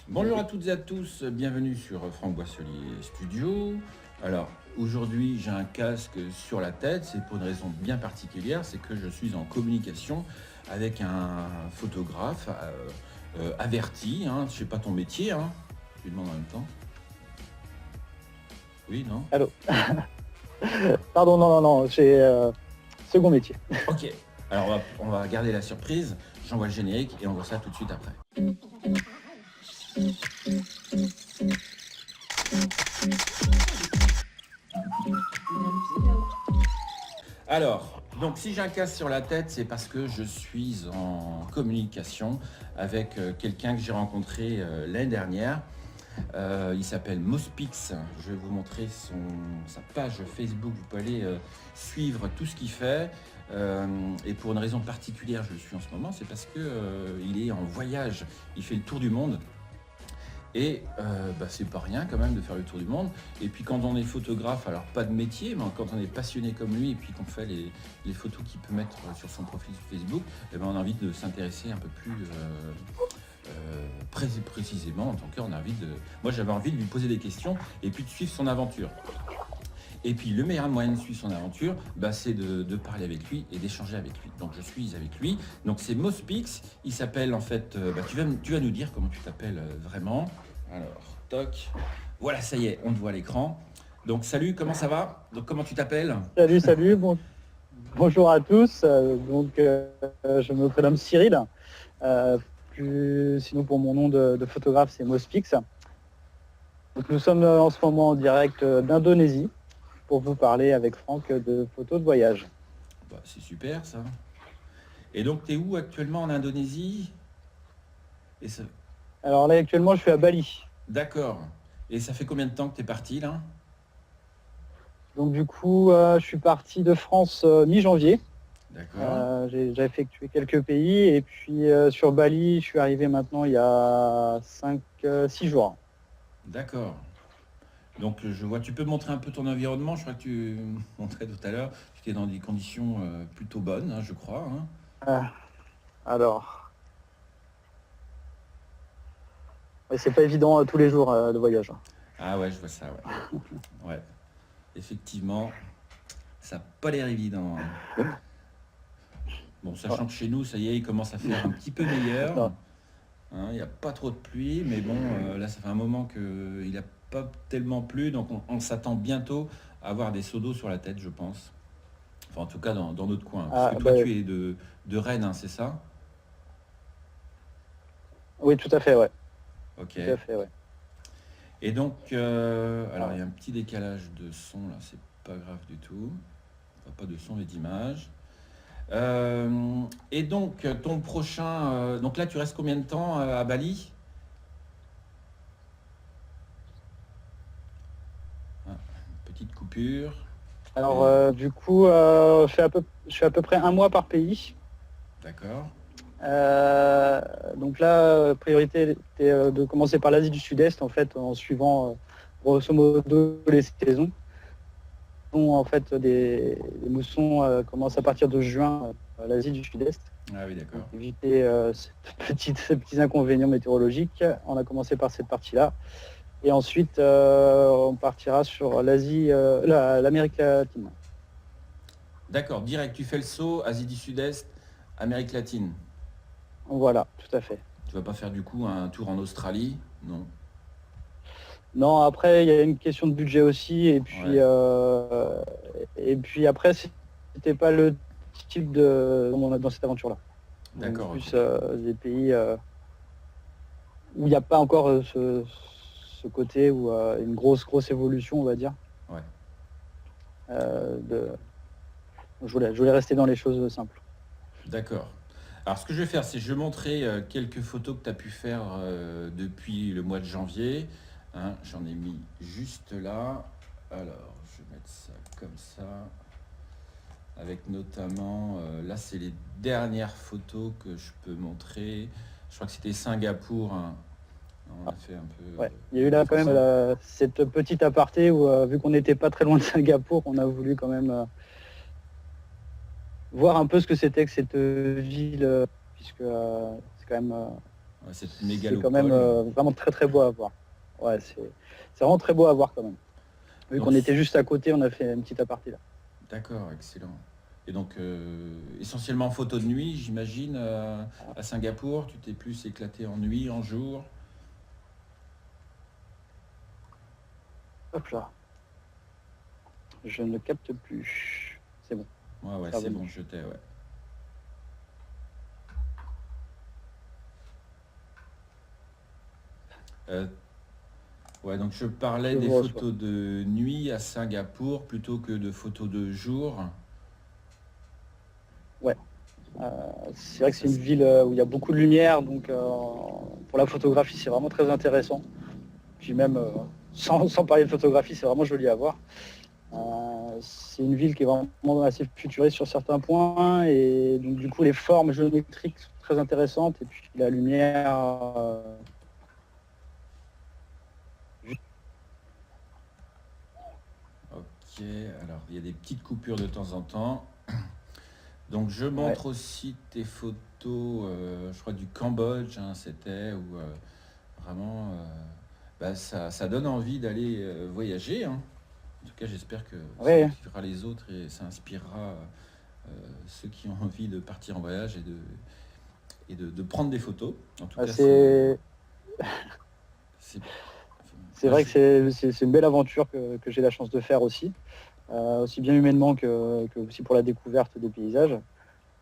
Bonjour à toutes et à tous, bienvenue sur Franck Boisselier Studio. Alors aujourd'hui j'ai un casque sur la tête, c'est pour une raison bien particulière, c'est que je suis en communication avec un photographe averti, hein, je sais pas ton métier, hein, je lui demande en même temps. Oui, non? Allô. Pardon, non, j'ai second métier. Ok, alors on va garder la surprise, j'envoie le générique et on voit ça tout de suite après. Alors, donc si j'ai un casque sur la tête, c'est parce que je suis en communication avec quelqu'un que j'ai rencontré l'année dernière. Il s'appelle Mospix. Je vais vous montrer sa page Facebook. Vous pouvez aller suivre tout ce qu'il fait. Et pour une raison particulière, je le suis en ce moment, c'est parce qu'il est en voyage. Il fait le tour du monde. Et c'est pas rien quand même de faire le tour du monde. Et puis quand on est photographe, alors pas de métier, mais quand on est passionné comme lui et puis qu'on fait les photos qu'il peut mettre sur son profil Facebook, on a envie de s'intéresser un peu plus précisément. En tout cas, moi j'avais envie de lui poser des questions et puis de suivre son aventure. Et puis le meilleur moyen de suivre son aventure, c'est de parler avec lui et d'échanger avec lui. Donc je suis avec lui. Donc c'est Mospix. Il s'appelle en fait. Tu vas nous dire comment tu t'appelles vraiment. Alors, toc. Voilà, ça y est, on te voit à l'écran. Donc salut, comment ça va? Donc comment tu t'appelles? Salut, bonjour à tous. Je me prénomme Cyril. Sinon pour mon nom de photographe, c'est Mospix. Donc nous sommes en ce moment en direct d'Indonésie pour vous parler avec Franck de photos de voyage. C'est super ça. Et donc tu es où actuellement en Indonésie? Alors là actuellement je suis à Bali. D'accord. Et ça fait combien de temps que tu es parti là? Donc du coup je suis parti de France mi-janvier. D'accord. J'ai effectué quelques pays et puis sur Bali je suis arrivé maintenant il y a 5-6 jours. D'accord. Donc je vois, tu peux montrer un peu ton environnement, je crois que tu montrais tout à l'heure, tu étais dans des conditions plutôt bonnes, hein, je crois. Hein. Alors, c'est pas évident tous les jours de voyage. Ah ouais, je vois ça, ouais. Ouais, effectivement, ça n'a pas l'air évident. Hein. Bon, sachant que chez nous, ça y est, il commence à faire un petit peu meilleur. Il n'y a pas trop de pluie, mais bon, là, ça fait un moment qu'il n'a pas tellement plu, donc on s'attend bientôt à avoir des seaux d'eau sur la tête, je pense. Enfin, en tout cas, dans notre coin. Parce que toi, tu es de Rennes, hein, c'est ça? Oui, tout à fait, ouais. Ok. Tout à fait, ouais. Et donc, alors il y a un petit décalage de son, là, c'est pas grave du tout. Enfin, pas de son mais d'image. Et donc, ton prochain... donc là, tu restes combien de temps à Bali? Petite coupure. Alors, du coup, je suis à peu près un mois par pays. D'accord. Donc là, priorité était de commencer par l'Asie du Sud-Est, en fait, en suivant grosso modo les saisons. En fait, les moussons commencent à partir de juin à l'Asie du Sud-Est. Ah oui, d'accord. Pour éviter ces petits inconvénients météorologiques, on a commencé par cette partie-là. Et ensuite, on partira sur l'Asie, l'Amérique latine. D'accord, direct, tu fais le saut, Asie du Sud-Est, Amérique latine. Voilà, tout à fait. Tu vas pas faire du coup un tour en Australie? Non. Non, après, il y a une question de budget aussi. Et puis après, c'était pas le type dans cette aventure-là. D'accord. Plus des pays où il n'y a pas encore ce côté où une grosse évolution, on va dire. Ouais. Je voulais rester dans les choses simples. D'accord. Alors ce que je vais faire, c'est je vais montrer quelques photos que tu as pu faire depuis le mois de janvier. Hein, j'en ai mis juste là. Alors, je vais mettre ça comme ça. Avec notamment, là c'est les dernières photos que je peux montrer. Je crois que c'était Singapour. Hein. On a fait un peu... Ouais. Il y a eu là quand même cette petite aparté où, vu qu'on n'était pas très loin de Singapour, on a voulu quand même voir un peu ce que c'était que cette ville, puisque c'est quand même Ouais, cette c'est mégalopole. quand même vraiment très très beau à voir. Ouais, c'est vraiment très beau à voir quand même. Vu Donc, qu'on était juste à côté, on a fait une petite aparté là. d'accord, excellent. Et donc, essentiellement photo de nuit, j'imagine, à Singapour, tu t'es plus éclaté en nuit, en jour. Hop là, je ne capte plus. C'est bon, Ouais, ça c'est va. bon, je t'ai, ouais. Euh, ouais, donc je parlais Je des vous reçois. photos de nuit à Singapour plutôt que de photos de jour. Ouais. C'est vrai que Ça, c'est une ville où il y a beaucoup de lumière, donc pour la photographie, c'est vraiment très intéressant. Puis même, sans parler de photographie, c'est vraiment joli à voir. C'est une ville qui est vraiment assez futuriste sur certains points, et donc du coup, les formes géométriques sont très intéressantes, et puis la lumière. ok, alors il y a des petites coupures de temps en temps. Donc je Ouais, montre aussi tes photos, je crois du Cambodge, hein, c'était, où vraiment bah, ça donne envie d'aller voyager, hein. En tout cas, j'espère que ça ouais. motivera les autres et ça inspirera ceux qui ont envie de partir en voyage et de prendre des photos. En tout Ah, cas, c'est... c'est Moi, vrai que c'est une belle aventure que j'ai la chance de faire aussi, aussi bien humainement que aussi pour la découverte des paysages.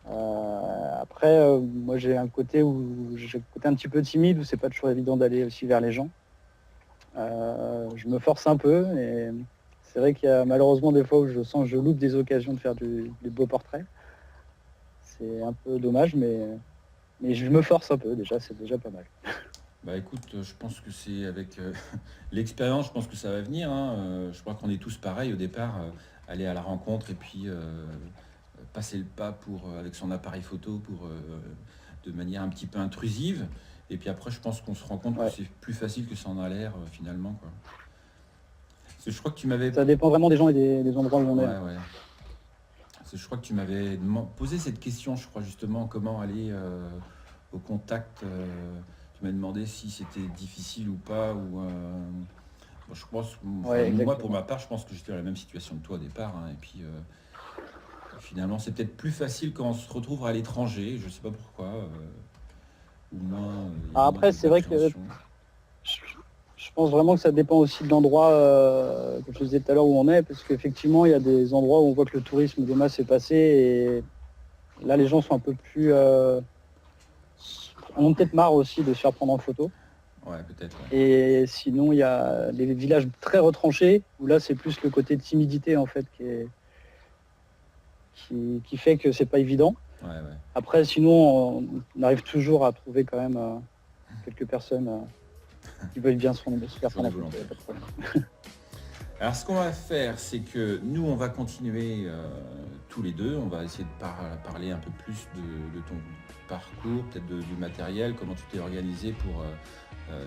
Après, moi j'ai un côté un petit peu timide, où c'est pas toujours évident d'aller aussi vers les gens. Je me force un peu, et c'est vrai qu'il y a malheureusement des fois où je sens que je loupe des occasions de faire des beaux portraits. C'est un peu dommage, mais je me force un peu, déjà, c'est déjà pas mal. bah écoute, je pense que c'est avec l'expérience, je pense que ça va venir, hein. Je crois qu'on est tous pareils au départ, aller à la rencontre et puis passer le pas avec son appareil photo de manière un petit peu intrusive. Et puis après, je pense qu'on se rend compte que Ouais. c'est plus facile que ça en a l'air finalement, quoi. Parce que je crois que tu m'avais... Ça dépend vraiment des gens et des endroits où on est. Ouais, ouais. Parce que je crois que tu m'avais posé cette question, je crois justement, comment aller au contact. Tu m'as demandé si c'était difficile ou pas. Bon, je pense, enfin, Ouais, moi pour exactement. ma part, je pense que j'étais dans la même situation que toi au départ, hein. Et puis finalement, c'est peut-être plus facile quand on se retrouve à l'étranger. Je sais pas pourquoi. Ou moins, il y a moins Après, c'est vrai que d'appréhension. je, je pense vraiment que ça dépend aussi de l'endroit, comme je disais tout à l'heure, où on est, parce qu'effectivement, il y a des endroits où on voit que le tourisme de masse est passé, et là, les gens sont un peu plus... en ont peut-être marre aussi de se faire prendre en photo. Ouais, peut-être, ouais. Et sinon, il y a des villages très retranchés, où là, c'est plus le côté timidité, en fait, qui fait que c'est pas évident. Ouais, ouais. Après, sinon, on arrive toujours à trouver quand même quelques personnes qui veulent bien se faire Toujours prendre des en photo, y a volontaires. pas de problème. Alors, ce qu'on va faire, c'est que nous, on va continuer tous les deux. On va essayer de parler un peu plus de ton parcours, peut-être du matériel, comment tu t'es organisé pour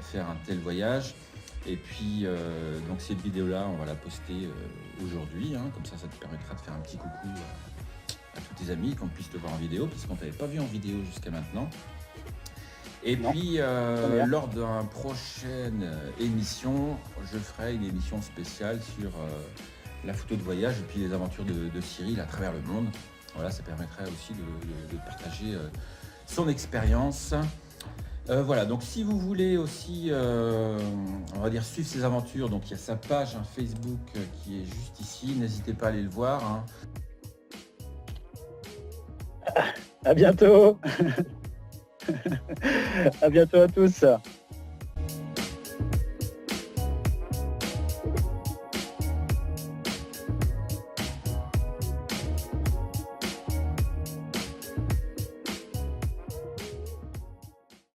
faire un tel voyage. Et puis, donc cette vidéo-là, on va la poster aujourd'hui. Hein. Comme ça te permettra de faire un petit coucou à tous tes amis, qu'on puisse te voir en vidéo, puisqu'on ne t'avait pas vu en vidéo jusqu'à maintenant. Et Non, puis, très bien. lors d'une prochaine émission, je ferai une émission spéciale sur la photo de voyage et puis les aventures de Cyril à travers le monde. Voilà, ça permettrait aussi de partager son expérience. Voilà, donc si vous voulez aussi, on va dire, suivre ses aventures, donc il y a sa page Facebook qui est juste ici, n'hésitez pas à aller le voir, hein. À bientôt. À bientôt à tous.